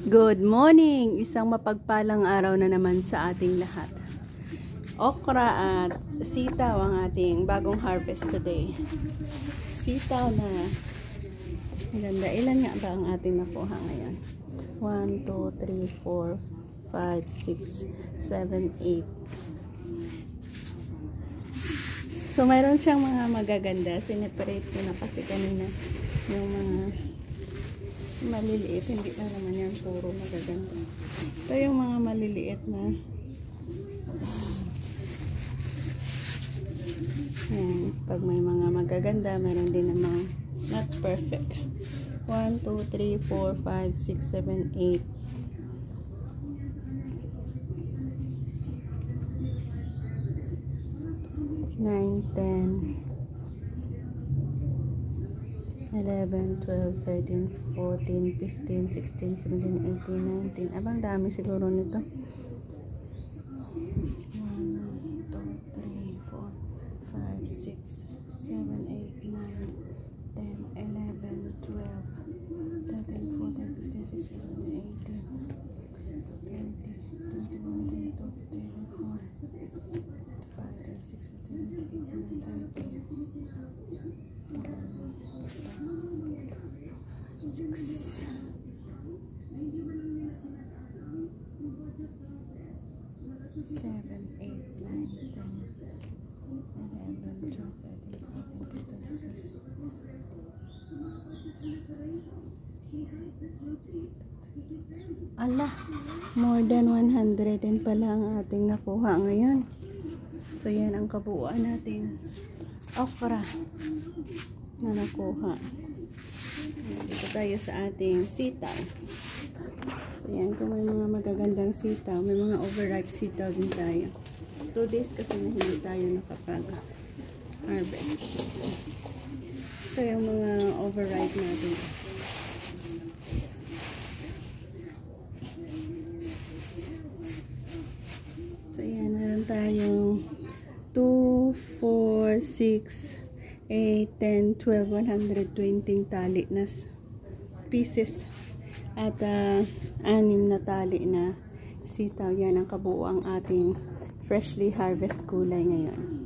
Good morning! Isang mapagpalang araw na naman sa ating lahat. Okra at sitaw ang ating bagong harvest today. Sitaw na maganda. Ilan nga ba ang ating nakuha ngayon? 1, 2, 3, 4, 5, 6, 7, 8. So, mayroon siyang mga magaganda. Sineparate ko na kasi kanina yung mga maliliit. Hindi na naman yan puro magaganda. Ito yung mga maliliit na ayan. Pag may mga magaganda, mayroon din namang not perfect. 1, 2, 3, 4, 5, 6, 7, 8. 9, 10, 11, 12, 13, 14, 15, 16, 17, 18, 19. Abang dami siguro nito. 1, 2, 3, 4, 5, 6, 7, 8, 9, 10, 11, 12, 13, 14, 15, 16, 17, 18, 20, 21, 22, 23, 6, 7, 8, 9, 10, 11, 12, 13, 14, 15, 16. Ala, more than 100 din pala ang ating nakuha ngayon. So, yan ang kabuuan natin okra na nakuha. Dito tayo sa ating sitaw. So, yan. Kung may mga magagandang sitaw, may mga overripe sitaw din tayo. 2 days kasi na hindi tayo nakapag-harvest. So, yung mga overripe natin. So, yan. Meron tayong 2, 4, 6, 8, 10, 12, 120 tali na pieces at 6 na tali na sitaw. Yan ang kabuuang ating freshly harvest gulay ngayon.